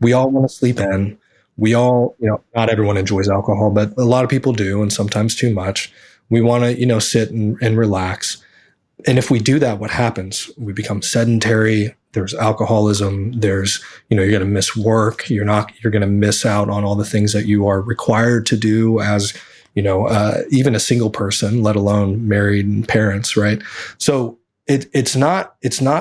We all want to sleep in. We all, not everyone enjoys alcohol, but a lot of people do, and sometimes too much. We want to, sit and relax. And if we do that, what happens? We become sedentary. There's alcoholism. There's, you're going to miss work. You're going to miss out on all the things that you are required to do as, even a single person, let alone married and parents, right? So it's not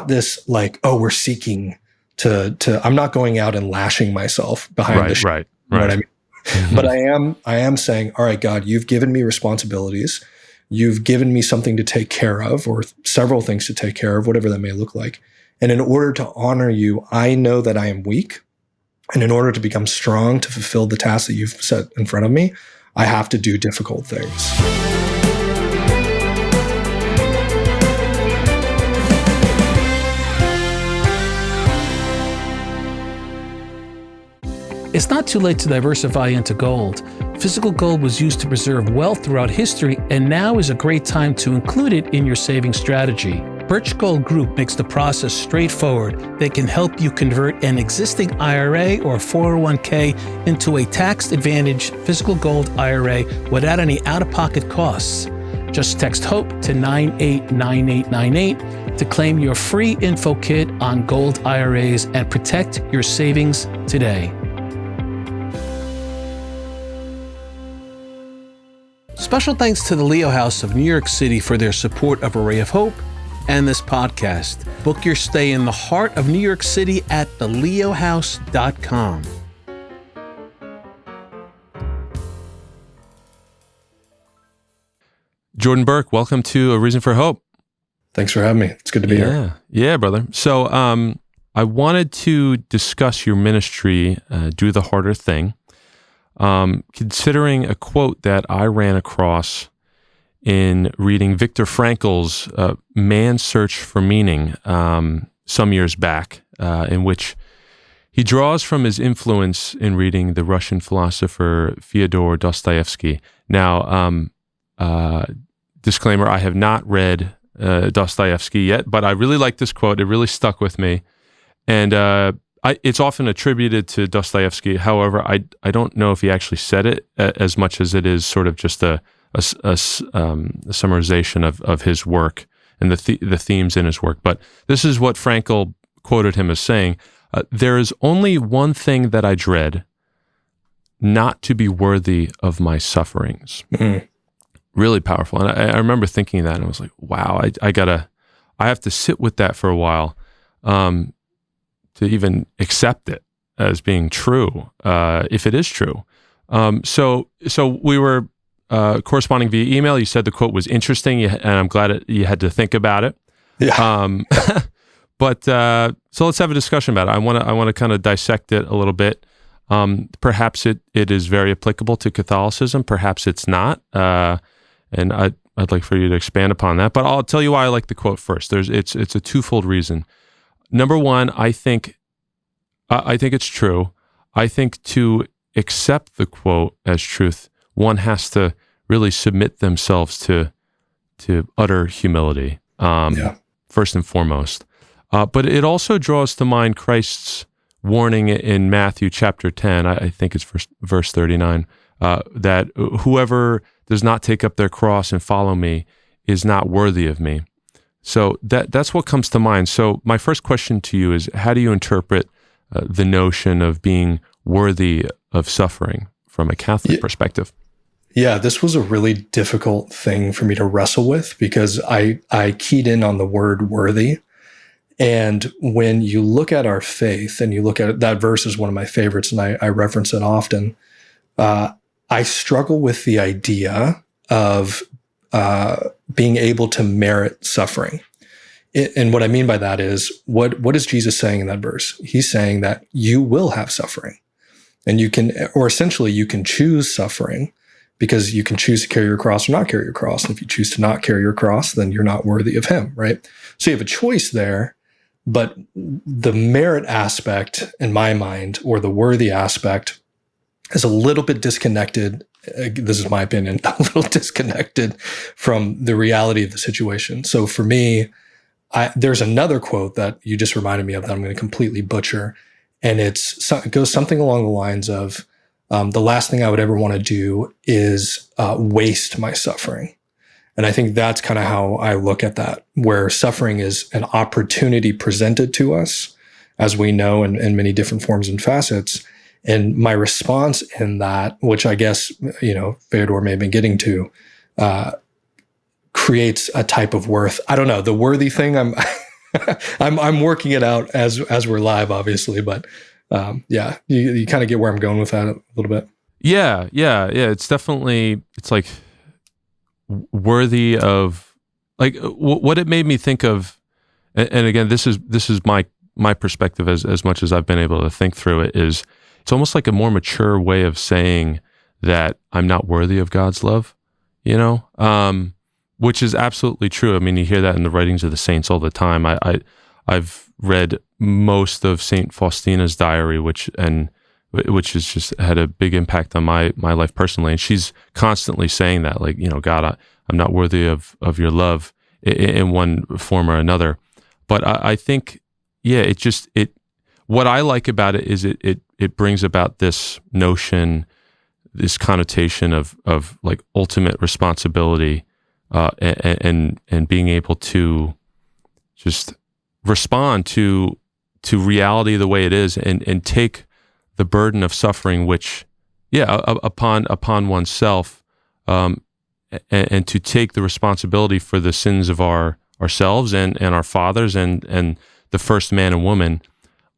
this like, oh, we're seeking to I'm not going out and lashing myself behind the shit. Right. You know what I mean? Mm-hmm. But I am saying, all right, God, you've given me responsibilities. You've given me something to take care of, or several things to take care of, whatever that may look like. And in order to honor you, I know that I am weak. And in order to become strong to fulfill the task that you've set in front of me, I have to do difficult things. It's not too late to diversify into gold. Physical gold was used to preserve wealth throughout history, and now is a great time to include it in your saving strategy. Birch Gold Group makes the process straightforward. They can help you convert an existing IRA or 401k into a tax-advantaged physical gold IRA without any out-of-pocket costs. Just text HOPE to 989898 to claim your free info kit on gold IRAs and protect your savings today. Special thanks to the Leo House of New York City for their support of A Ray of Hope and this podcast. Book your stay in the heart of New York City at theleohouse.com. Jordan Burke, welcome to A Reason for Hope. Thanks for having me. It's good to be here. Yeah, brother. So I wanted to discuss your ministry, Do the Harder Thing. Considering a quote that I ran across in reading Viktor Frankl's Man's Search for Meaning some years back, in which he draws from his influence in reading the Russian philosopher Fyodor Dostoevsky. Now, disclaimer, I have not read Dostoevsky yet, but I really like this quote. It really stuck with me. And it's often attributed to Dostoevsky. However, I don't know if he actually said it as much as it is sort of just a summarization of his work and the themes in his work. But this is what Frankl quoted him as saying: "There is only one thing that I dread, not to be worthy of my sufferings." Mm-hmm. Really powerful. And I remember thinking that, and I was like, wow, I have to sit with that for a while. To even accept it as being true, if it is true. So we were corresponding via email. You said the quote was interesting, and I'm glad you had to think about it. Yeah. But so let's have a discussion about it. I want to kind of dissect it a little bit. Perhaps it is very applicable to Catholicism. Perhaps it's not. And I'd like for you to expand upon that. But I'll tell you why I like the quote first. It's a twofold reason. Number one, I think it's true. I think to accept the quote as truth, one has to really submit themselves to utter humility, first and foremost. But it also draws to mind Christ's warning in Matthew chapter 10, I think it's verse 39, that whoever does not take up their cross and follow me is not worthy of me. So that's what comes to mind. So my first question to you is, how do you interpret the notion of being worthy of suffering from a Catholic perspective? Yeah, this was a really difficult thing for me to wrestle with because I keyed in on the word worthy. And when you look at our faith and you look at it, that verse is one of my favorites and I reference it often. I struggle with the idea of being able to merit suffering. And what I mean by that is, what is Jesus saying in that verse? He's saying that you will have suffering. And you can, or essentially you can choose suffering because you can choose to carry your cross or not carry your cross. And if you choose to not carry your cross, then you're not worthy of him, right? So you have a choice there, but the merit aspect in my mind, or the worthy aspect, is a little bit disconnected. This is my opinion, a little disconnected from the reality of the situation. So for me, there's another quote that you just reminded me of that I'm going to completely butcher. And it goes something along the lines of, the last thing I would ever want to do is waste my suffering. And I think that's kind of how I look at that, where suffering is an opportunity presented to us, as we know, in many different forms and facets. And my response in that, which I guess, Feodor may have been getting to, creates a type of worth. I don't know, the worthy thing, I'm working it out as we're live, obviously, but you kind of get where I'm going with that a little bit. Yeah. It's definitely, it's like worthy of, like, what it made me think of, and again, this is my perspective as much as I've been able to think through it, is it's almost like a more mature way of saying that I'm not worthy of God's love, which is absolutely true. I mean, you hear that in the writings of the saints all the time. I've read most of Saint Faustina's diary, which has just had a big impact on my life personally. And she's constantly saying that, like, God, I'm not worthy of your love in one form or another. But I think, what I like about it is it brings about this notion, this connotation of like ultimate responsibility, and being able to just respond to reality the way it is, and take the burden of suffering, which, upon oneself, and to take the responsibility for the sins of ourselves and our fathers and the first man and woman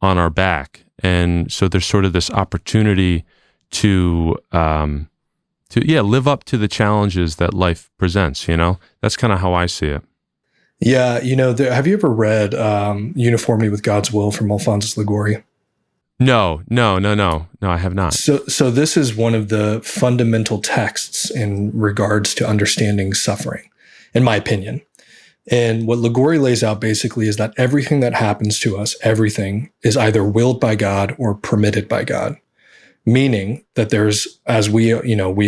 on our back. And so there's sort of this opportunity to live up to the challenges that life presents. That's kind of how I see it. Yeah, have you ever read Uniformity with God's Will from Alphonsus Liguori? No, I have not. So this is one of the fundamental texts in regards to understanding suffering, in my opinion. And what Liguori lays out basically is that everything that happens to us, everything is either willed by God or permitted by God. Meaning that there's, as we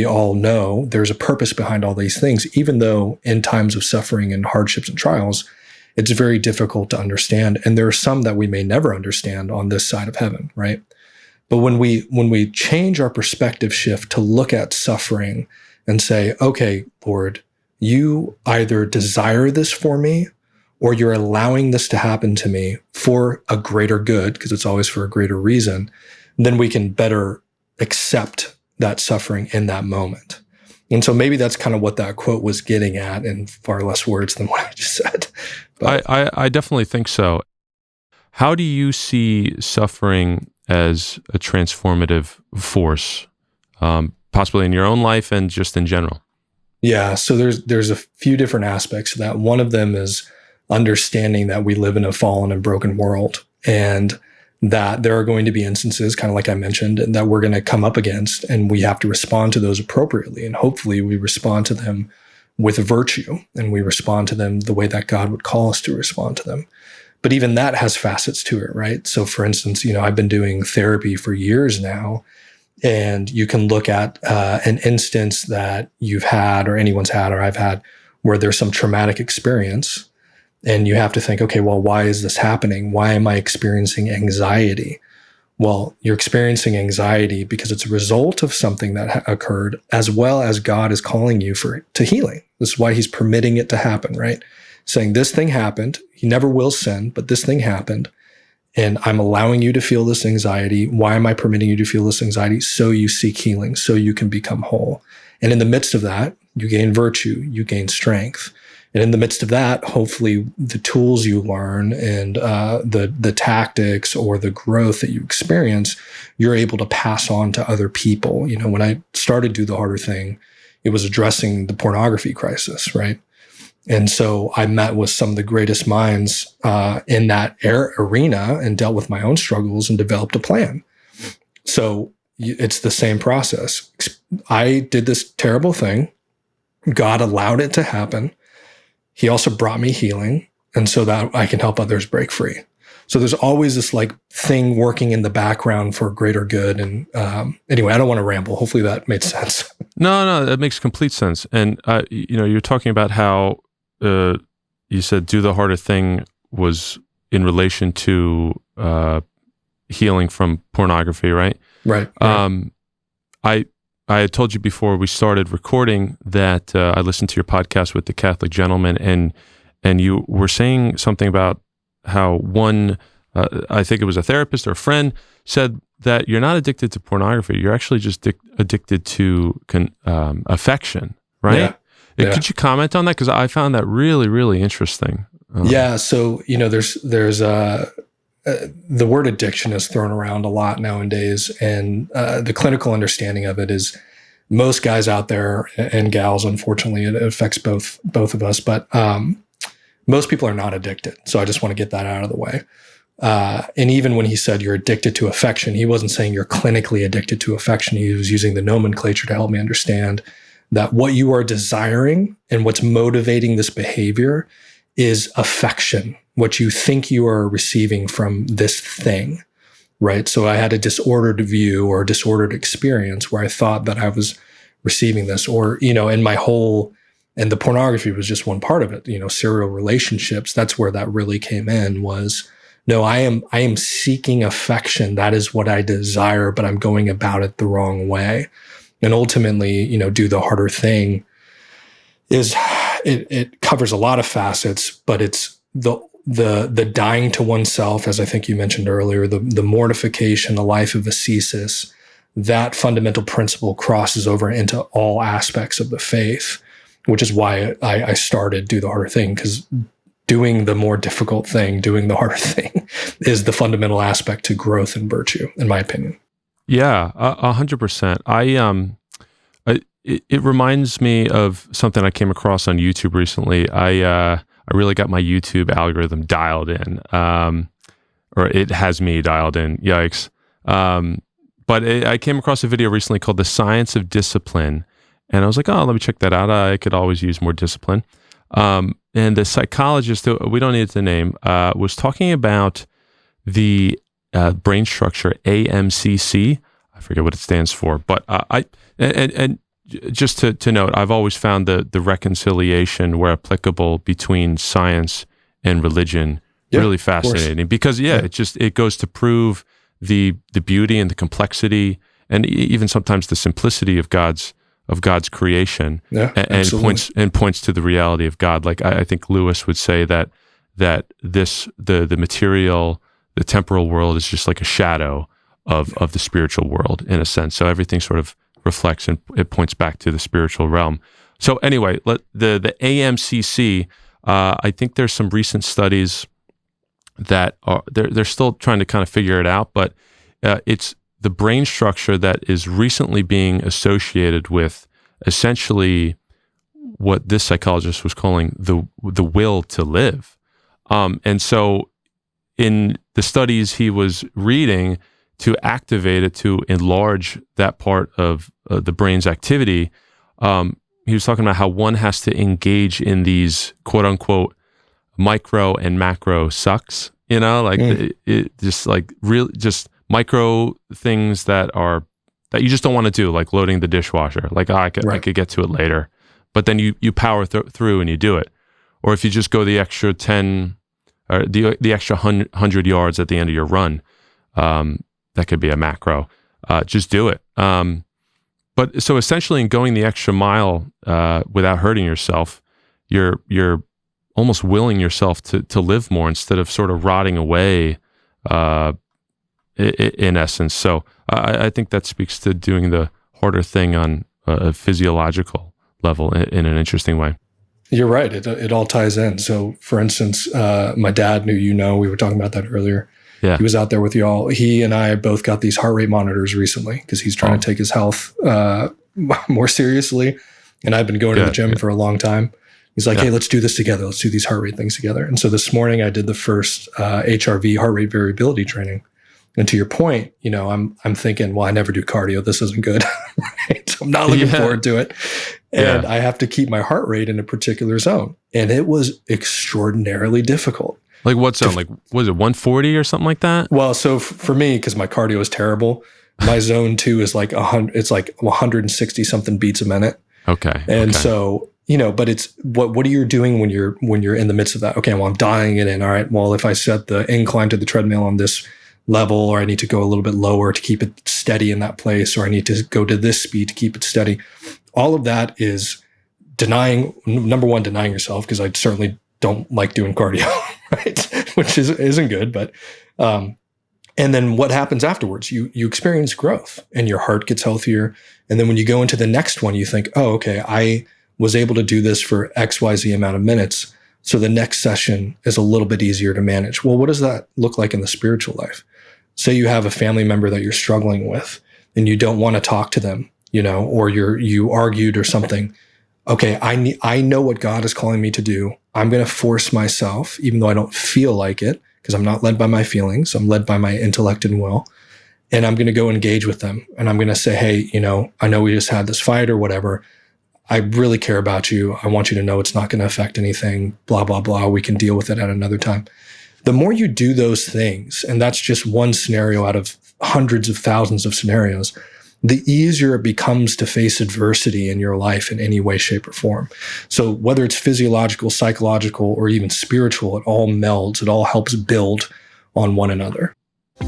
all know, there's a purpose behind all these things, even though in times of suffering and hardships and trials, it's very difficult to understand. And there are some that we may never understand on this side of heaven, right? But when we change our perspective shift to look at suffering and say, okay, Lord, you either desire this for me, or you're allowing this to happen to me for a greater good, because it's always for a greater reason, then we can better accept that suffering in that moment. And so maybe that's kind of what that quote was getting at in far less words than what I just said. But I definitely think so. How do you see suffering as a transformative force, possibly in your own life and just in general? Yeah, so there's a few different aspects to that. One of them is understanding that we live in a fallen and broken world, and that there are going to be instances, kind of like I mentioned, that we're going to come up against, and we have to respond to those appropriately. And hopefully we respond to them with virtue, and we respond to them the way that God would call us to respond to them. But even that has facets to it, right? So for instance, I've been doing therapy for years now, and you can look at an instance that you've had, or anyone's had, or I've had, where there's some traumatic experience, and you have to think, okay, well, why is this happening? Why am I experiencing anxiety? Well, you're experiencing anxiety because it's a result of something that occurred, as well as God is calling you to healing. This is why he's permitting it to happen, right? Saying this thing happened. He never will sin, but this thing happened. And I'm allowing you to feel this anxiety. Why am I permitting you to feel this anxiety? So you seek healing, so you can become whole. And in the midst of that, you gain virtue, you gain strength. And in the midst of that, hopefully the tools you learn and the tactics or the growth that you experience, you're able to pass on to other people. When I started Do the Harder Thing, it was addressing the pornography crisis, right? And so I met with some of the greatest minds in that arena and dealt with my own struggles and developed a plan. So it's the same process. I did this terrible thing. God allowed it to happen. He also brought me healing, and so that I can help others break free. So there's always this thing working in the background for greater good. And anyway, I don't want to ramble. Hopefully that made sense. No, that makes complete sense. And you're talking about how you said Do the Harder Thing was in relation to healing from pornography, right? Right. I had told you before we started recording that I listened to your podcast with the Catholic gentleman, and you were saying something about how one, I think it was a therapist or a friend, said that you're not addicted to pornography. You're actually just addicted to affection, right? Yeah. Could you comment on that? Because I found that really, really interesting. Yeah. So, there's the word addiction is thrown around a lot nowadays, and the clinical understanding of it is most guys out there and gals, unfortunately, it affects both of us, but most people are not addicted. So I just want to get that out of the way. And even when he said you're addicted to affection, he wasn't saying you're clinically addicted to affection. He was using the nomenclature to help me understand that what you are desiring and what's motivating this behavior is affection, what you think you are receiving from this thing, right? So I had a disordered view or disordered experience where I thought that I was receiving this, or, and the pornography was just one part of it, serial relationships. That's where that really came in was, no, I am seeking affection. That is what I desire, but I'm going about it the wrong way. And ultimately, do the harder thing is it covers a lot of facets, but it's the dying to oneself, as I think you mentioned earlier, the mortification, the life of ascesis, that fundamental principle crosses over into all aspects of the faith, which is why I started Do the Harder Thing, because doing the more difficult thing, doing the harder thing is the fundamental aspect to growth and virtue, in my opinion. Yeah, 100%. It reminds me of something I came across on YouTube recently. I really got my YouTube algorithm dialed in, or it has me dialed in. Yikes! But I came across a video recently called "The Science of Discipline," and I was like, "Oh, let me check that out. I could always use more discipline." And the psychologist, we don't need the name, was talking about the brain structure AMCC. I forget what it stands for, but just to note, I've always found the reconciliation where applicable between science and religion really fascinating, because it goes to prove the beauty and the complexity and even sometimes the simplicity of God's creation, and points to the reality of God. Like I think Lewis would say that the material, the temporal world is just like a shadow of the spiritual world in a sense. So everything sort of reflects and it points back to the spiritual realm. So anyway, the AMCC, I think there's some recent studies that are they're still trying to kind of figure it out, but it's the brain structure that is recently being associated with essentially what this psychologist was calling the will to live. And so in the studies he was reading, to activate it, to enlarge that part of the brain's activity, he was talking about how one has to engage in these quote unquote micro and macro sucks, it just like real, just micro things that you just don't want to do, like loading the dishwasher. Like I could get to it later, but then you power through and you do it. Or if you just go the extra 10 or the extra 100 yards at the end of your run, that could be a macro. Just do it. But so essentially, in going the extra mile without hurting yourself, you're almost willing yourself to live more instead of sort of rotting away in essence. So I think that speaks to doing the harder thing on a physiological level in an interesting way. You're right. It all ties in. So, for instance, my dad we were talking about that earlier. Yeah. He was out there with you all. He and I both got these heart rate monitors recently because he's trying to take his health more seriously. And I've been going to the gym for a long time. He's like, hey, let's do this together. Let's do these heart rate things together. And so this morning I did the first HRV, heart rate variability training. And to your point, I'm thinking, well, I never do cardio. This isn't good. Right? So I'm not looking forward to it. And I have to keep my heart rate in a particular zone. And it was extraordinarily difficult. Like what zone? Like, was it 140 or something like that? Well, so for me, because my cardio is terrible, my zone 2 is like 100. It's like 160 something beats a minute. Okay. And so, but it's what are you doing when you're in the midst of that? Okay, well, I'm dialing it in. All right. Well, if I set the incline to the treadmill on this level, or I need to go a little bit lower to keep it steady in that place, or I need to go to this speed to keep it steady. All of that is number one, denying yourself, because I certainly don't like doing cardio, right? Which isn't good, but, and then what happens afterwards? You experience growth and your heart gets healthier. And then when you go into the next one, you think, oh, okay, I was able to do this for XYZ amount of minutes. So the next session is a little bit easier to manage. Well, what does that look like in the spiritual life? Say you have a family member that you're struggling with and you don't want to talk to them, or you argued or something. Okay, I know what God is calling me to do. I'm going to force myself, even though I don't feel like it, because I'm not led by my feelings. I'm led by my intellect and will. And I'm going to go engage with them. And I'm going to say, hey, I know we just had this fight or whatever. I really care about you. I want you to know it's not going to affect anything, blah, blah, blah. We can deal with it at another time. The more you do those things, and that's just one scenario out of hundreds of thousands of scenarios, the easier it becomes to face adversity in your life in any way, shape, or form. So whether it's physiological, psychological, or even spiritual, it all melds. It all helps build on one another.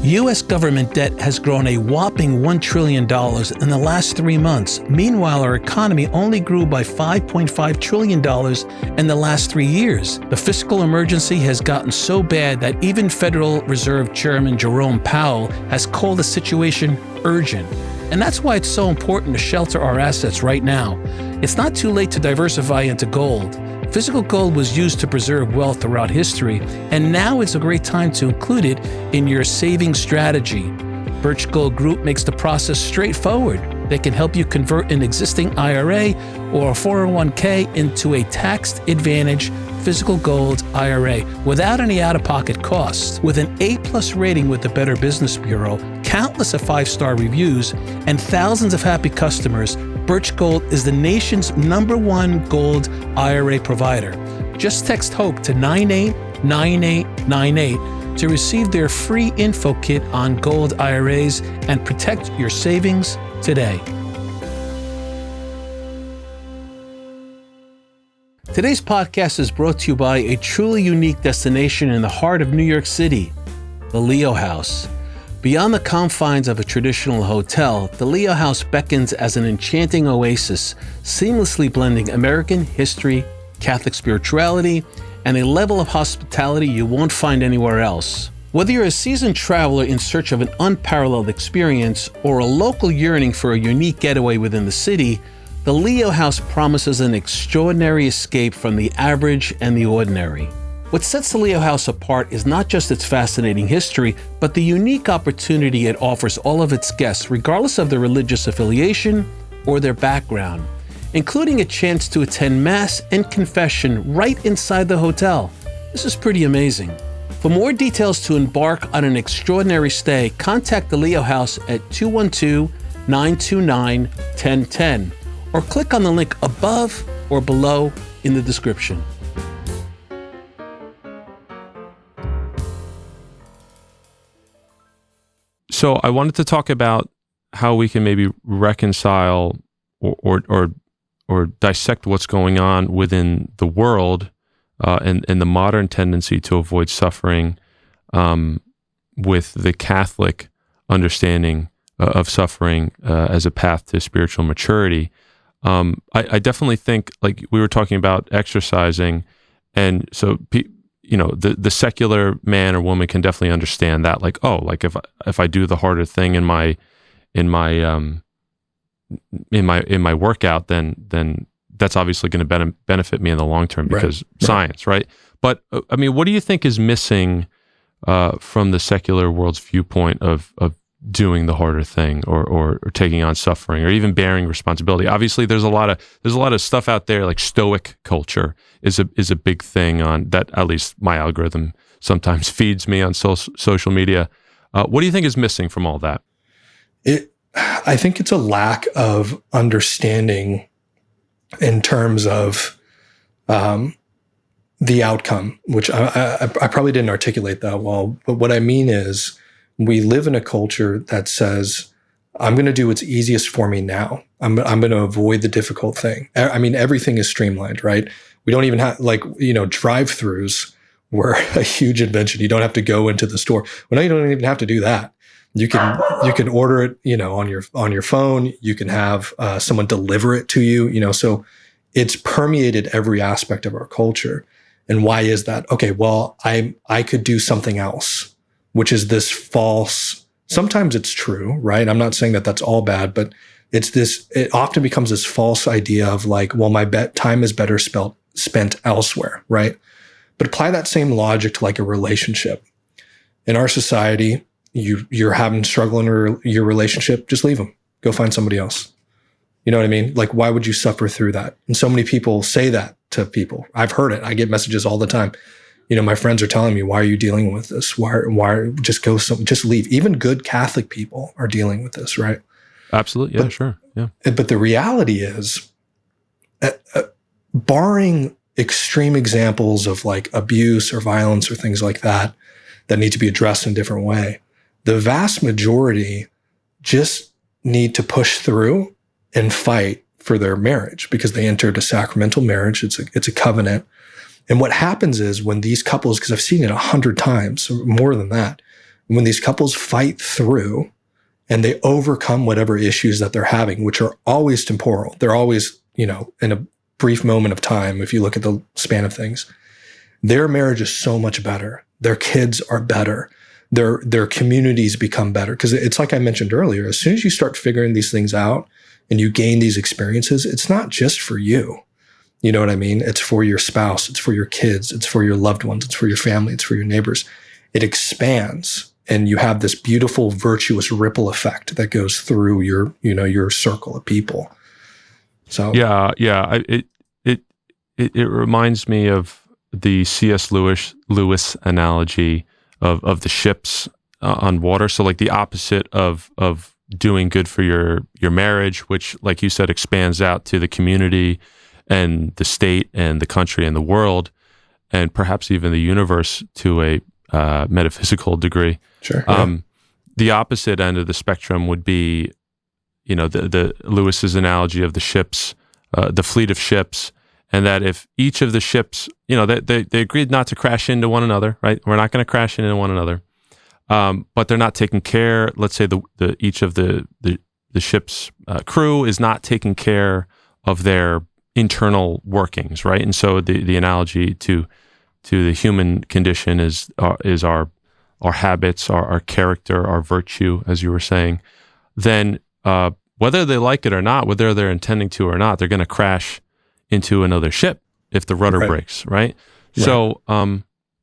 U.S. government debt has grown a whopping $1 trillion in the last 3 months. Meanwhile, our economy only grew by $5.5 trillion in the last 3 years. The fiscal emergency has gotten so bad that even Federal Reserve Chairman Jerome Powell has called the situation urgent. And that's why it's so important to shelter our assets right now. It's not too late to diversify into gold. Physical gold was used to preserve wealth throughout history, and now it's a great time to include it in your saving strategy. Birch Gold Group makes the process straightforward. They can help you convert an existing IRA or a 401k into a tax-advantaged physical gold IRA without any out-of-pocket costs. With an A+ rating with the Better Business Bureau, countless of 5-star reviews, and thousands of happy customers, Birch Gold is the nation's #1 gold IRA provider. Just text HOPE to 989898 to receive their free info kit on gold IRAs and protect your savings today. Today's podcast is brought to you by a truly unique destination in the heart of New York City, the Leo House. Beyond the confines of a traditional hotel, the Leo House beckons as an enchanting oasis, seamlessly blending American history, Catholic spirituality, and a level of hospitality you won't find anywhere else. Whether you're a seasoned traveler in search of an unparalleled experience or a local yearning for a unique getaway within the city, the Leo House promises an extraordinary escape from the average and the ordinary. What sets the Leo House apart is not just its fascinating history, but the unique opportunity it offers all of its guests, regardless of their religious affiliation or their background, including a chance to attend Mass and confession right inside the hotel. This is pretty amazing. For more details to embark on an extraordinary stay, contact the Leo House at 212-929-1010 or click on the link above or below in the description. So I wanted to talk about how we can maybe reconcile or dissect what's going on within the world and the modern tendency to avoid suffering with the Catholic understanding of suffering as a path to spiritual maturity. I definitely think, like we were talking about exercising, and so the secular man or woman can definitely understand that, like, oh, like if I do the harder thing in my workout, then that's obviously going to benefit me in the long term because science, right? But I mean, what do you think is missing from the secular world's viewpoint of doing the harder thing or taking on suffering or even bearing responsibility? Obviously, there's a lot of stuff out there, like Stoic culture is a big thing on that. At least my algorithm sometimes feeds me on social media. What do you think is missing from all that? I think it's a lack of understanding in terms of the outcome, which I probably didn't articulate that well. But what I mean is, we live in a culture that says, I'm going to do what's easiest for me now. I'm going to avoid the difficult thing. I mean, everything is streamlined, right? We don't even have drive-throughs were a huge invention. You don't have to go into the store. Well, now you don't even have to do that. You can order it, on your phone. You can have someone deliver it to you. So it's permeated every aspect of our culture. And why is that? Okay, well, I could do something else, which is this false. Sometimes it's true, right? I'm not saying that that's all bad, but it often becomes this false idea of like, well, my time is better spent elsewhere, right? But apply that same logic to like a relationship. In our society, you're having struggle in your relationship, just leave them. Go find somebody else. You know what I mean? Like, why would you suffer through that? And so many people say that to people. I've heard it. I get messages all the time. My friends are telling me, why are you dealing with this? Why just leave. Even good Catholic people are dealing with this, right? Absolutely. Yeah, sure. Yeah. But the reality is, barring extreme examples of like abuse or violence or things like that need to be addressed in a different way, the vast majority just need to push through and fight for their marriage because they entered a sacramental marriage. It's a covenant. And what happens is when these couples, because I've seen it 100 times, or more than that, when these couples fight through and they overcome whatever issues that they're having, which are always temporal, they're always, in a brief moment of time, if you look at the span of things, their marriage is so much better. Their kids are better. Their communities become better. Because it's like I mentioned earlier, as soon as you start figuring these things out and you gain these experiences, it's not just for you. You know what I mean? It's for your spouse. It's for your kids. It's for your loved ones. It's for your family. It's for your neighbors. It expands, and you have this beautiful, virtuous ripple effect that goes through your circle of people. So yeah. It reminds me of the C.S. Lewis analogy of the ships on water. So like the opposite of doing good for your marriage, which, like you said, expands out to the community and the state and the country and the world, and perhaps even the universe to a metaphysical degree. Sure. Yeah. The opposite end of the spectrum would be, the Lewis's analogy of the ships, the fleet of ships, and that if each of the ships, they agreed not to crash into one another, right? We're not going to crash into one another, but they're not taking care. Let's say each of the ship's crew is not taking care of their internal workings, right? And so the analogy to the human condition is our habits, our character, our virtue, as you were saying. Then whether they like it or not, whether they're intending to or not, they're going to crash into another ship if the rudder breaks, right? So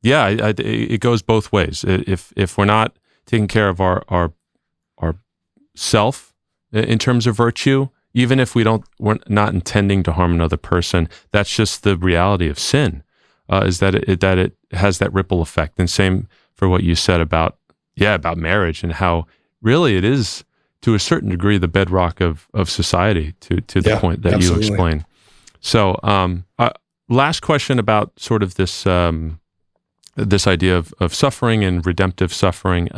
it goes both ways. If we're not taking care of our self in terms of virtue, even if we're not intending to harm another person, that's just the reality of sin. Is that it has that ripple effect. And same for what you said about marriage and how really it is to a certain degree the bedrock of society to the point that absolutely. You explained. So last question about sort of this this idea of suffering and redemptive suffering.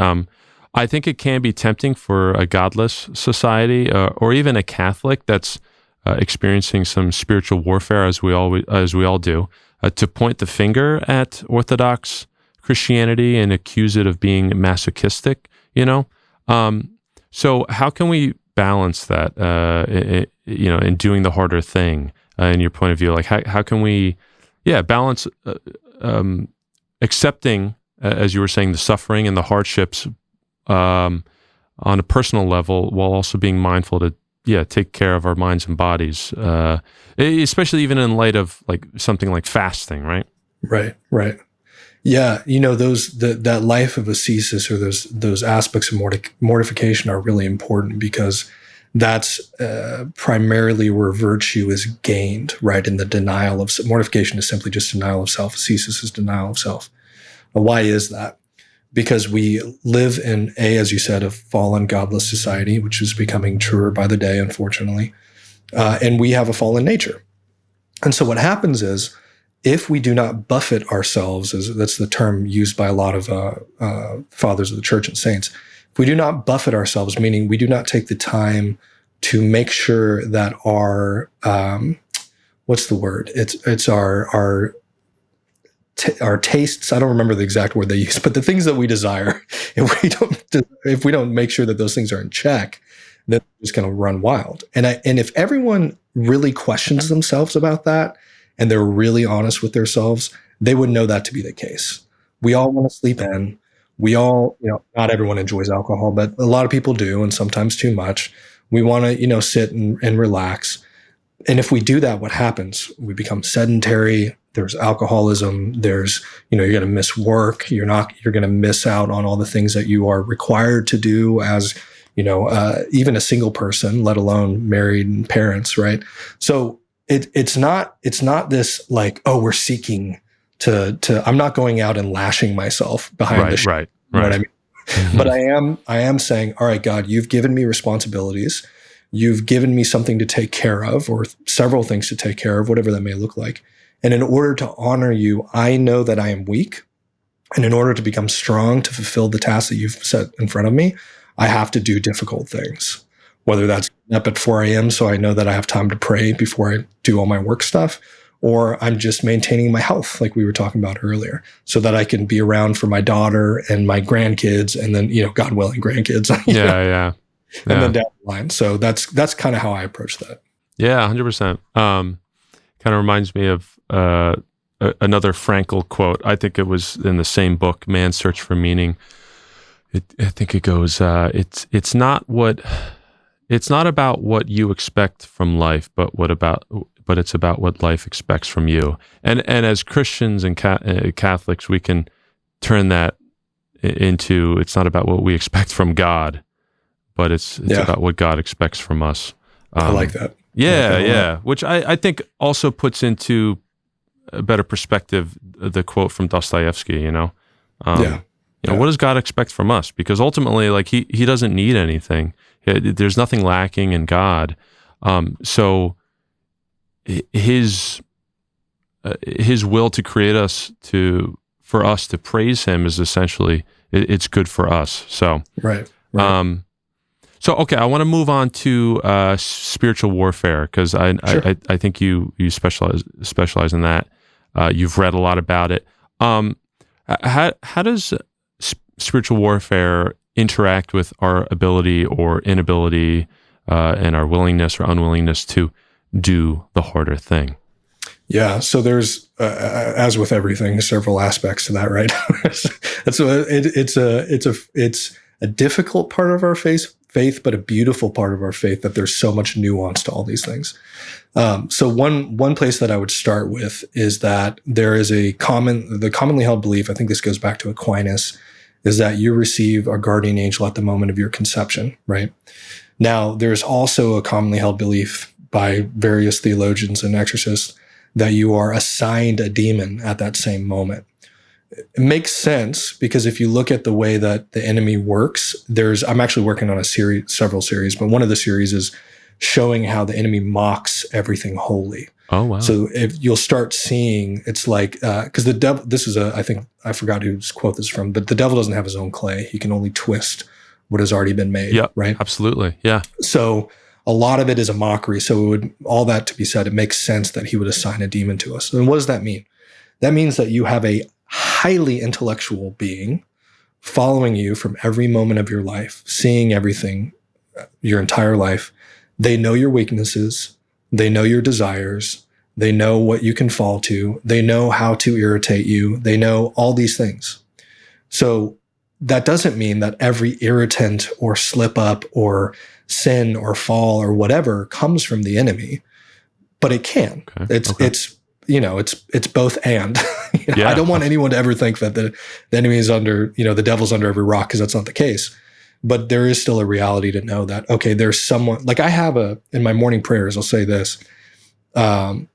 I think it can be tempting for a godless society or even a Catholic that's experiencing some spiritual warfare, as we all do, to point the finger at Orthodox Christianity and accuse it of being masochistic. So how can we balance that? In doing the harder thing, in your point of view, like how can we, balance accepting, as you were saying, the suffering and the hardships on a personal level, while also being mindful to take care of our minds and bodies, especially even in light of like something like fasting, right? Right. Yeah, that life of ascesis, or those aspects of mortification are really important, because that's primarily where virtue is gained, right? In the denial of mortification is simply just denial of self. Ascesis is denial of self. Well, why is that? Because we live in as you said, a fallen, godless society, which is becoming truer by the day, unfortunately. And we have a fallen nature. And so what happens is, if we do not buffet ourselves, that's the term used by a lot of fathers of the church and saints, if we do not buffet ourselves, meaning we do not take the time to make sure that our, what's the word? It's our our tastes, I don't remember the exact word they use, but the things that we desire, if we don't make sure that those things are in check, then it's going to run wild. And if everyone really questions themselves about that, and they're really honest with themselves, they would know that to be the case. We all want to sleep in. We all, not everyone enjoys alcohol, but a lot of people do, and sometimes too much. We want to, sit and relax. And if we do that, what happens? We become sedentary. There's alcoholism. There's, you're going to miss work. You're going to miss out on all the things that you are required to do as, even a single person, let alone married and parents, right? So it's not this like, oh, we're seeking to I'm not going out and lashing myself behind the shit. Right. You know what I mean? Mm-hmm. But I am saying, all right, God, you've given me responsibilities. You've given me something to take care of, or several things to take care of, whatever that may look like. And in order to honor you, I know that I am weak. And in order to become strong to fulfill the task that you've set in front of me, I have to do difficult things, whether that's up at 4 a.m. so I know that I have time to pray before I do all my work stuff, or I'm just maintaining my health, like we were talking about earlier, so that I can be around for my daughter and my grandkids, and then, God willing, grandkids. Yeah. And then down the line. So that's kind of how I approach that. Yeah, 100%. Kind of reminds me of another Frankl quote. I think it was in the same book, Man's Search for Meaning. I think it goes, it's not about what you expect from life, but it's about what life expects from you. And as Christians and Catholics, we can turn that into, it's not about what we expect from God, but it's about what God expects from us. I like that. Yeah. Which I think also puts into a better perspective the quote from Dostoevsky, what does God expect from us? Because ultimately, like he doesn't need anything. There's nothing lacking in God. So his will to create us for us to praise him is essentially it's good for us. So right. So okay, I want to move on to spiritual warfare, because I think you specialize in that. You've read a lot about it. How does spiritual warfare interact with our ability or inability and our willingness or unwillingness to do the harder thing? Yeah, so there's, as with everything, several aspects to that, right? It's a difficult part of our faith, but a beautiful part of our faith, that there's so much nuance to all these things. So one place that I would start with is that there is the commonly held belief, I think this goes back to Aquinas, is that you receive a guardian angel at the moment of your conception, right? Now, there's also a commonly held belief by various theologians and exorcists that you are assigned a demon at that same moment. It makes sense, because if you look at the way that the enemy works, I'm actually working on several series, but one of the series is showing how the enemy mocks everything holy. Oh, wow. So if you'll start seeing, it's like, because the devil, I think I forgot whose quote this is from, but the devil doesn't have his own clay. He can only twist what has already been made. Yeah, right? Absolutely. Yeah. So a lot of it is a mockery. So all that to be said, it makes sense that he would assign a demon to us. And what does that mean? That means that you have a highly intellectual being following you from every moment of your life, seeing everything, your entire life. They know your weaknesses. They know your desires. They know what you can fall to. They know how to irritate you. They know all these things. So that doesn't mean that every irritant or slip up or sin or fall or whatever comes from the enemy, but it can. Okay. It's both and. Yeah. I don't want anyone to ever think that the enemy is under, the devil's under every rock, because that's not the case. But there is still a reality to know that, okay, there's someone, like I have in my morning prayers, I'll say this. I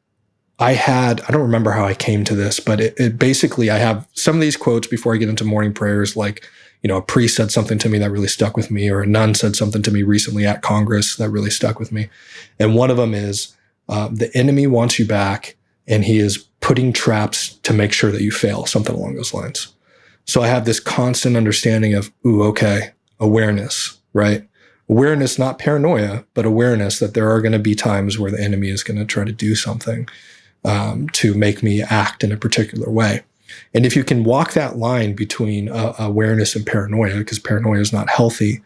don't remember how I came to this, but it basically, I have some of these quotes before I get into morning prayers, like, a priest said something to me that really stuck with me, or a nun said something to me recently at Congress that really stuck with me. And one of them is, the enemy wants you back, and he is putting traps to make sure that you fail, something along those lines. So I have this constant understanding of, awareness, right? Awareness, not paranoia, but awareness that there are going to be times where the enemy is going to try to do something to make me act in a particular way. And if you can walk that line between awareness and paranoia, because paranoia is not healthy,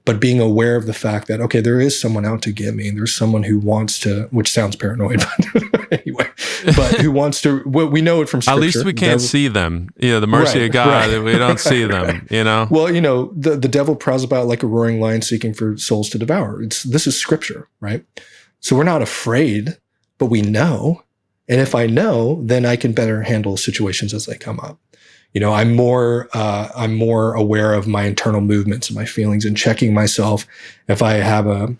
but being aware of the fact that, okay, there is someone out to get me. There's someone who wants to, which sounds paranoid, but anyway, but who wants to, we know it from Scripture. At least we can't see them. The mercy of God, we don't see them, Well, the devil prowls about like a roaring lion seeking for souls to devour. This is Scripture, right? So we're not afraid, but we know. And if I know, then I can better handle situations as they come up. I'm more aware of my internal movements and my feelings and checking myself. If I have a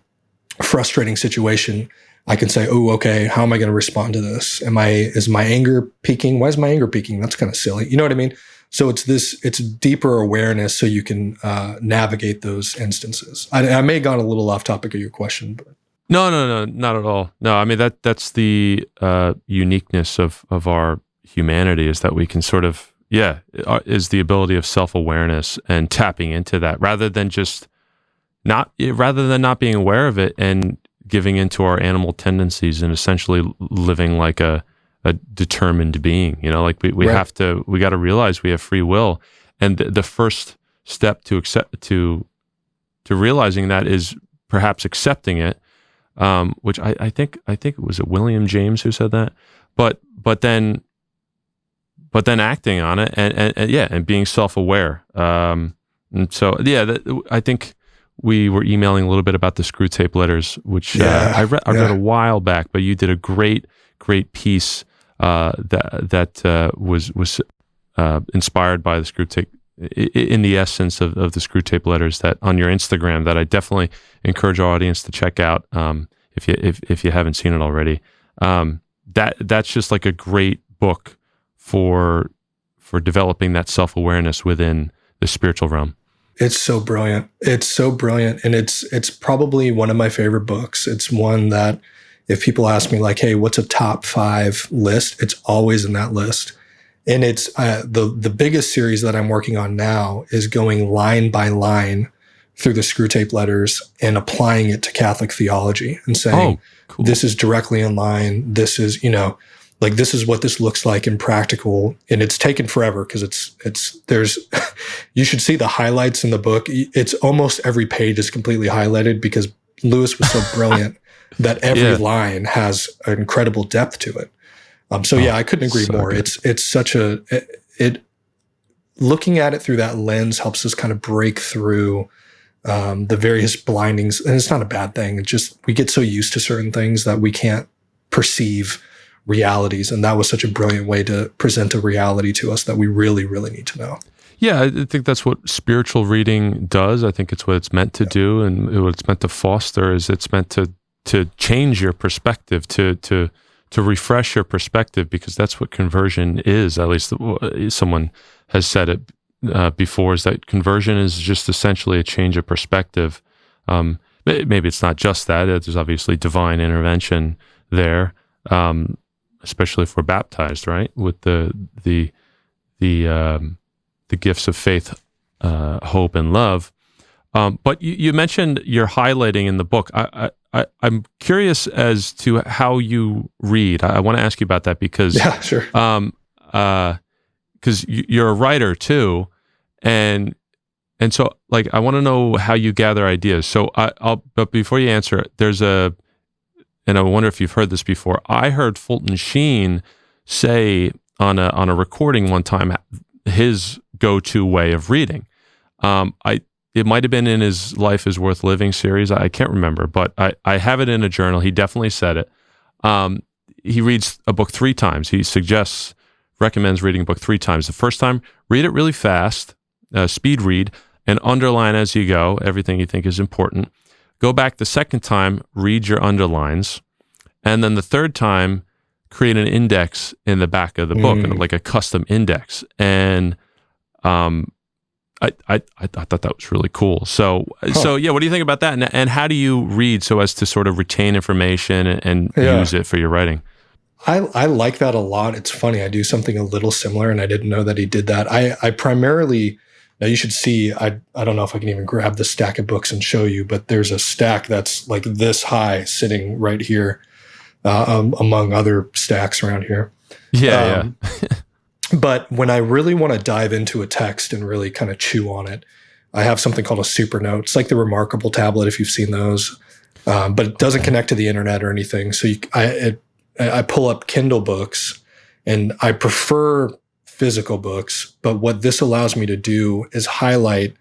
frustrating situation, I can say, oh, okay, how am I going to respond to this? Is my anger peaking? Why is my anger peaking? That's kind of silly. You know what I mean? So it's deeper awareness so you can navigate those instances. I may have gone a little off topic of your question, but. No, not at all. No, I mean, that's the uniqueness of our humanity, is that we can sort of, is the ability of self-awareness and tapping into that rather than not being aware of it and giving into our animal tendencies and essentially living like a determined being. Like we right. we got to realize we have free will, and the first step to realizing that is perhaps accepting it. Which I think it was William James who said that, but then acting on it and being self-aware. And so I think we were emailing a little bit about the Screwtape letters, which I read a while back, but you did a great piece that was inspired by the Screwtape, in the essence of the Screwtape letters, that on your Instagram, that I definitely encourage our audience to check out if you haven't seen it already. That's just like a great book for developing that self-awareness within the spiritual realm. It's so brilliant. And it's probably one of my favorite books. It's one that if people ask me like, hey, what's a top 5 list? It's always in that list. And it's the biggest series that I'm working on now is going line by line through the Screwtape letters and applying it to Catholic theology and saying, cool. This is directly in line. This is, this is what this looks like in practical. And it's taken forever because there's, you should see the highlights in the book. It's almost every page is completely highlighted because Lewis was so brilliant that every line has an incredible depth to it. I couldn't agree more. Good. It's such looking at it through that lens helps us kind of break through the various blindings. And it's not a bad thing. It's just, we get so used to certain things that we can't perceive realities. And that was such a brilliant way to present a reality to us that we really, really need to know. Yeah, I think that's what spiritual reading does. I think it's what it's meant to do, and what it's meant to foster is it's meant to change your perspective, to refresh your perspective, because that's what conversion is. At least someone has said it before, is that conversion is just essentially a change of perspective. Maybe it's not just that. There's obviously divine intervention there, especially if we're baptized, right, with the gifts of faith, hope, and love. But you mentioned you're highlighting in the book. I'm curious as to how you read. I want to ask you about that because sure. Because you're a writer too, and so like I want to know how you gather ideas. So but before you answer, and I wonder if you've heard this before. I heard Fulton Sheen say on a recording one time his go-to way of reading. It might have been in his Life is Worth Living series. I can't remember, but I have it in a journal. He definitely said it. He reads a book 3 times. He recommends reading a book 3 times. The first time, read it really fast, speed read, and underline as you go everything you think is important. Go back the second time, read your underlines. And then the third time, create an index in the back of the book, like a custom index. And I thought that was really cool. So yeah, what do you think about that? And how do you read so as to sort of retain information and use it for your writing? I like that a lot. It's funny. I do something a little similar, and I didn't know that he did that. I primarily, now you should see, I don't know if I can even grab the stack of books and show you, but there's a stack that's like this high sitting right here among other stacks around here. Yeah. But when I really want to dive into a text and really kind of chew on it, I have something called a super note. It's like the Remarkable tablet, if you've seen those, but it doesn't connect to the internet or anything. So I pull up Kindle books, and I prefer physical books. But what this allows me to do is highlight,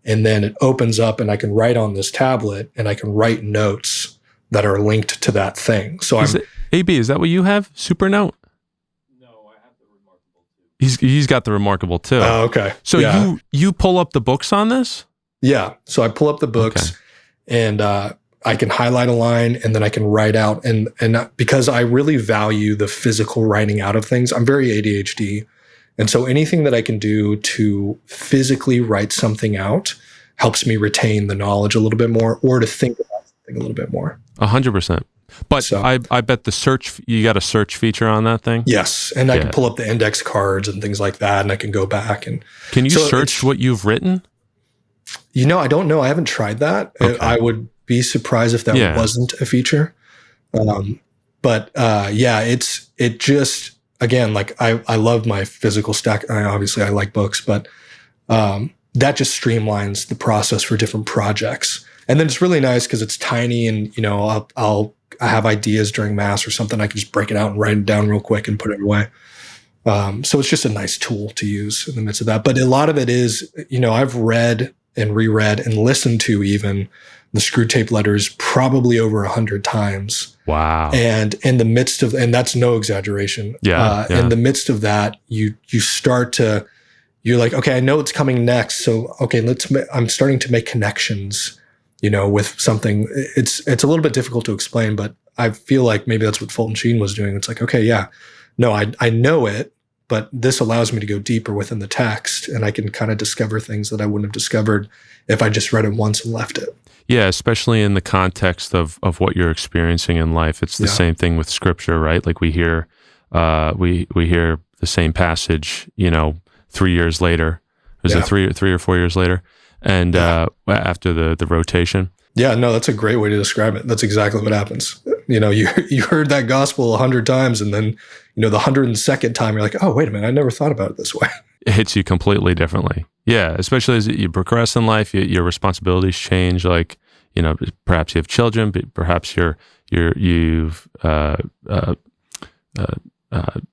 and then it opens up, and I can write on this tablet, and I can write notes that are linked to that thing. So AB, is that what you have? Supernote? He's got the Remarkable too. Oh, okay. So you pull up the books on this? Yeah. So I pull up the books, and I can highlight a line, and then I can write out. And because I really value the physical writing out of things, I'm very ADHD. And so anything that I can do to physically write something out helps me retain the knowledge a little bit more, or to think about something a little bit more. 100%. But so, I bet you got a search feature on that thing? Yes. And I can pull up the index cards and things like that, and I can go back. And can you search what you've written? I don't know. I haven't tried that. Okay. I would be surprised if that wasn't a feature. It just, again, like I love my physical stack. Obviously I like books, but that just streamlines the process for different projects. And then it's really nice because it's tiny, and I have ideas during mass or something. I can just break it out and write it down real quick and put it away. So it's just a nice tool to use in the midst of that. But a lot of it is, I've read and reread and listened to even the Screwtape letters probably over 100 times. Wow. And in the midst of, and that's no exaggeration. In the midst of that, you start to, you're like, okay, I know it's coming next. So, okay, I'm starting to make connections, with something. It's a little bit difficult to explain, but I feel like maybe that's what Fulton Sheen was doing. It's like, okay, I know it, but this allows me to go deeper within the text, and I can kind of discover things that I wouldn't have discovered if I just read it once and left it. Yeah, especially in the context of what you're experiencing in life. It's the same thing with scripture, right? Like we hear we hear the same passage, 3 years later. Was it three or 4 years later? And after the rotation. Yeah, no, that's a great way to describe it. That's exactly what happens. You heard that gospel 100 times, and then, the 102nd time, you're like, oh, wait a minute, I never thought about it this way. It hits you completely differently. Yeah, especially as you progress in life, your responsibilities change. Like, perhaps you have children, but perhaps you've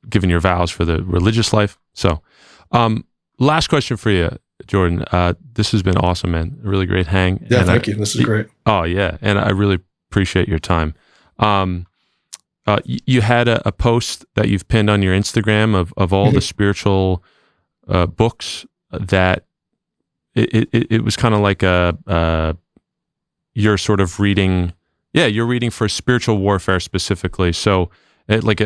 given your vows for the religious life. So, last question for you, Jordan. This has been awesome, man. A really great hang. Yeah, thank you. This is great. Oh, yeah. And I really appreciate your time. You had a post that you've pinned on your Instagram of all the spiritual books that it was kind of like you're sort of reading. Yeah, you're reading for spiritual warfare specifically. So I think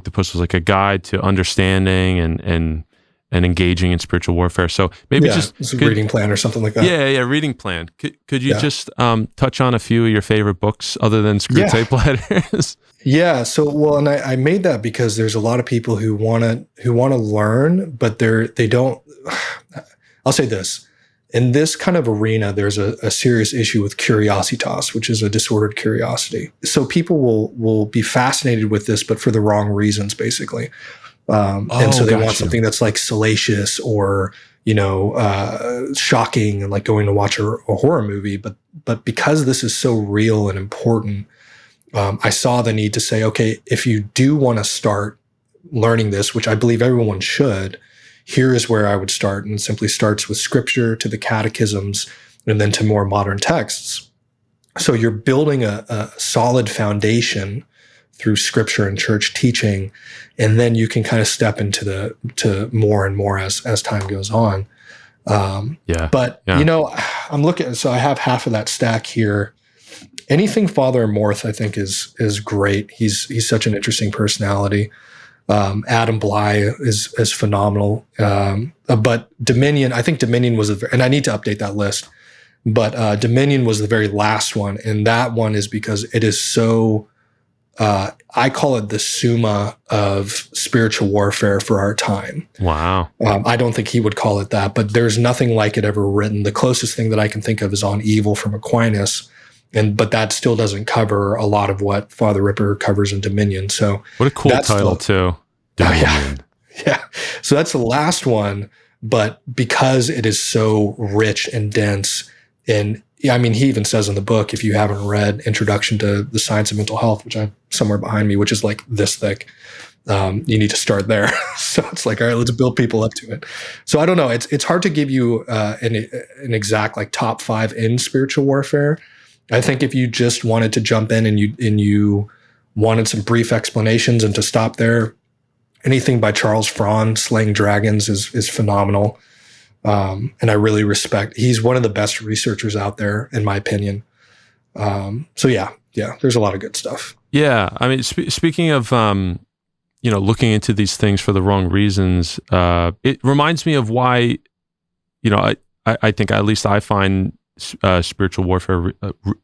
the post was like a guide to understanding and engaging in spiritual warfare. So maybe it's a reading plan or something like that. Yeah, reading plan. Could you just touch on a few of your favorite books other than Screwtape letters? Yeah. So, and I made that because there's a lot of people who want to learn, but they don't. I'll say this. In this kind of arena, there's a serious issue with curiositas, which is a disordered curiosity. So people will be fascinated with this, but for the wrong reasons, basically. And so they want something that's like salacious or, shocking, and like going to watch a horror movie. But because this is so real and important, I saw the need to say, okay, if you do want to start learning this, which I believe everyone should, here is where I would start. And it simply starts with scripture to the catechisms and then to more modern texts. So you're building a solid foundation through scripture and church teaching, and then you can kind of step into to more and more as time goes on. I'm looking. So I have half of that stack here. Anything Father Morth, I think, is great. He's such an interesting personality. Adam Bly is phenomenal. But Dominion, I think Dominion was and I need to update that list. But Dominion was the very last one, and that one is because it is so. I call it the Summa of spiritual warfare for our time. Wow. I don't think he would call it that, but there's nothing like it ever written. The closest thing that I can think of is On Evil from Aquinas, but that still doesn't cover a lot of what Father Ripper covers in Dominion. So what a cool title too. Dominion. Yeah. So that's the last one. But because it is so rich and dense, and I mean, he even says in the book, if you haven't read Introduction to the Science of Mental Health, which I have somewhere behind me, which is like this thick, you need to start there. So it's like, all right, let's build people up to it. So I don't know. It's hard to give you an exact like top 5 in spiritual warfare. I think if you just wanted to jump in and you wanted some brief explanations and to stop there, anything by Charles Frann, Slaying Dragons, is phenomenal. And I really respect, he's one of the best researchers out there, in my opinion. So yeah, there's a lot of good stuff. Yeah. I mean, speaking of, looking into these things for the wrong reasons, it reminds me of why, I think at least I find spiritual warfare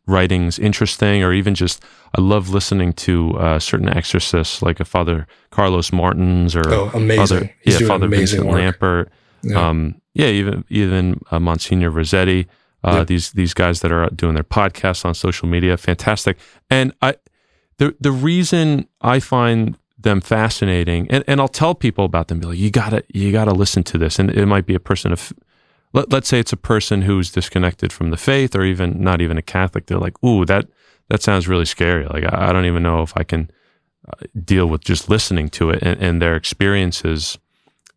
writings interesting, or even just I love listening to certain exorcists like a Father Carlos Martins or amazing. Father Vincent work. Lampert, even Monsignor Rossetti. These guys that are doing their podcasts on social media, fantastic. And the reason I find them fascinating, and I'll tell people about them, be like, you gotta listen to this, and it might be a person of. Let's say it's a person who's disconnected from the faith, or even not even a Catholic. They're like, "Ooh, that sounds really scary. Like, I don't even know if I can deal with just listening to it and their experiences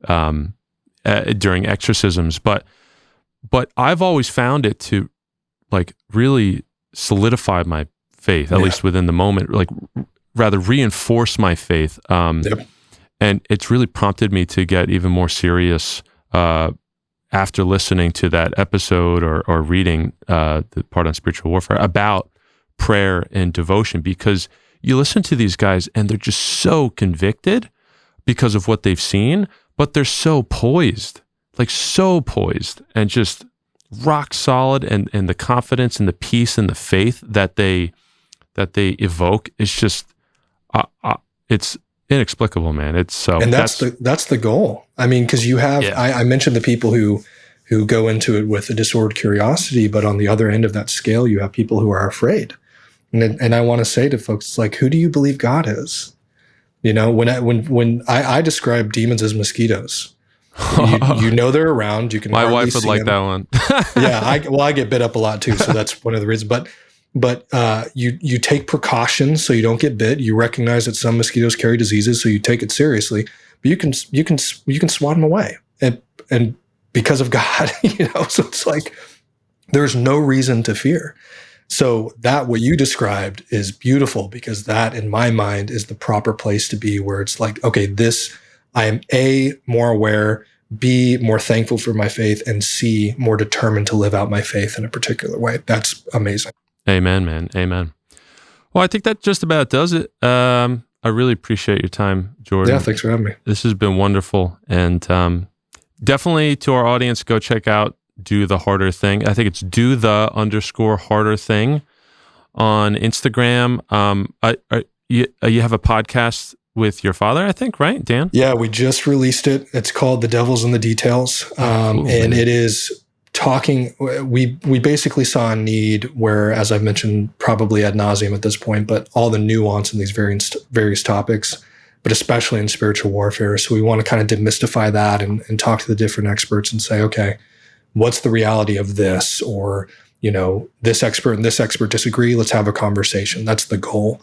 during exorcisms." But I've always found it to like really solidify my faith, at least within the moment. Like, rather reinforce my faith. And it's really prompted me to get even more serious. After listening to that episode or reading the part on spiritual warfare about prayer and devotion, because you listen to these guys and they're just so convicted because of what they've seen, but they're so poised and just rock solid, and the confidence and the peace and the faith that they evoke is just it's inexplicable, man. It's so, and that's the goal. I mean, because you have, I mentioned the people who go into it with a disordered curiosity, but on the other end of that scale, you have people who are afraid. And I want to say to folks, it's like, who do you believe God is? When I describe demons as mosquitoes, you know they're around. You can. My wife would like that one. Yeah, I get bit up a lot too, so that's one of the reasons. But you take precautions so you don't get bit. You recognize that some mosquitoes carry diseases, so you take it seriously. But you can swat them away, and because of God, So it's like there's no reason to fear. So that what you described is beautiful, because that, in my mind, is the proper place to be, where it's like, okay, I am A, more aware, B, more thankful for my faith, and C, more determined to live out my faith in a particular way. That's amazing. Amen, man. Amen. Well, I think that just about does it. I really appreciate your time, Jordan. Yeah, thanks for having me. This has been wonderful. And definitely to our audience, go check out Do the Harder Thing. I think it's do_the_harder thing on Instagram. You have a podcast with your father, I think, right, Dan? Yeah, we just released it. It's called The Devil's in the Details. And it is talking, we basically saw a need where, as I've mentioned probably ad nauseum at this point, but all the nuance in these various topics, but especially in spiritual warfare. So we want to kind of demystify that and talk to the different experts and say, okay, what's the reality of this? Or, this expert and this expert disagree. Let's have a conversation. That's the goal.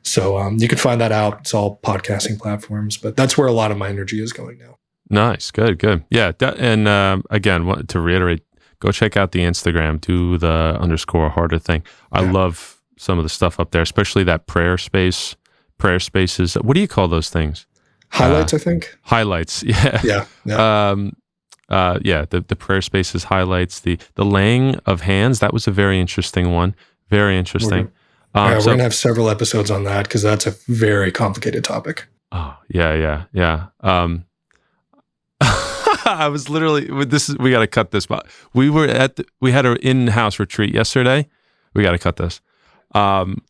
So you can find that out. It's all podcasting platforms, but that's where a lot of my energy is going now. Nice. Good. Yeah. And again, to reiterate, go check out the Instagram, Do the _harder thing. I love some of the stuff up there, especially that prayer spaces. What do you call those things? Highlights, I think. Highlights. Yeah. The prayer spaces highlights, the laying of hands. That was a very interesting one. Very interesting. We're going to have several episodes on that, because that's a very complicated topic. Oh, yeah. I was literally we got to cut this, but we had an in-house retreat yesterday. We got to cut this. And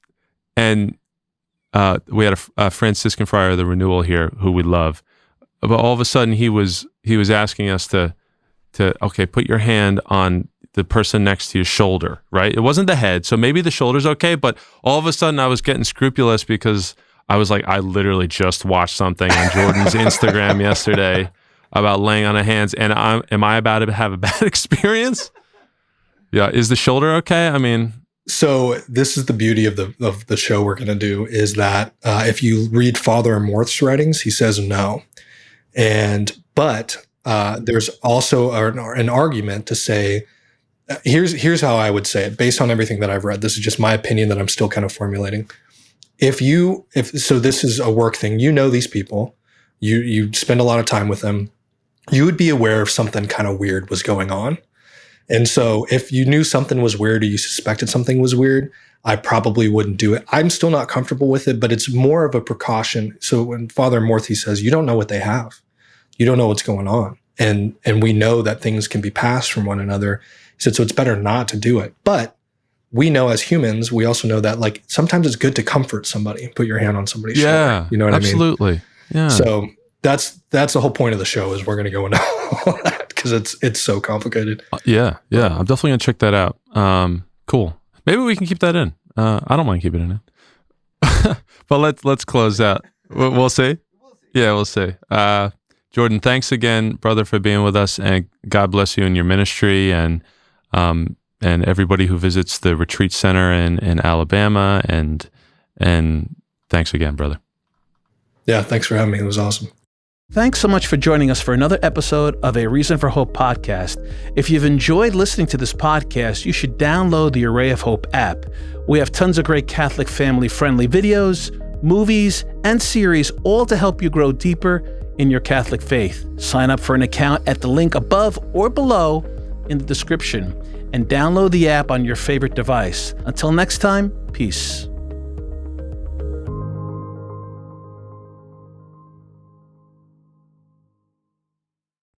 we had a Franciscan friar of the Renewal here who we love. But all of a sudden he was asking us to okay, put your hand on the person next to your shoulder, right? It wasn't the head, so maybe the shoulder's okay, but all of a sudden I was getting scrupulous because I was like, I literally just watched something on Jordan's Instagram yesterday about laying on of hands, and am I about to have a bad experience? Yeah, is the shoulder okay? I mean, so this is the beauty of the show we're going to do is that if you read Father Amorth's writings, he says no, but there's also an argument to say. Here's how I would say it based on everything that I've read. This is just my opinion that I'm still kind of formulating. So this is a work thing. You know these people. You spend a lot of time with them. You would be aware if something kind of weird was going on. And so if you knew something was weird or you suspected something was weird, I probably wouldn't do it. I'm still not comfortable with it, but it's more of a precaution. So when Father Amorth says, you don't know what they have. You don't know what's going on. And we know that things can be passed from one another. He said, so it's better not to do it. But we know as humans, we also know that like sometimes it's good to comfort somebody, put your hand on somebody's shoulder. You know what absolutely. I mean? Yeah. So that's the whole point of the show is we're going to go into all that because it's so complicated. Yeah. I'm definitely going to check that out. Cool. Maybe we can keep that in. I don't mind keeping it in. But let's close out. We'll see. Yeah, we'll see. Jordan, thanks again, brother, for being with us, and God bless you in your ministry, and everybody who visits the retreat center in Alabama, and thanks again, brother. Yeah, thanks for having me. It was awesome. Thanks so much for joining us for another episode of A Reason for Hope podcast. If you've enjoyed listening to this podcast, you should download the Array of Hope app. We have tons of great Catholic family-friendly videos, movies, and series, all to help you grow deeper in your Catholic faith. Sign up for an account at the link above or below in the description and download the app on your favorite device. Until next time, peace.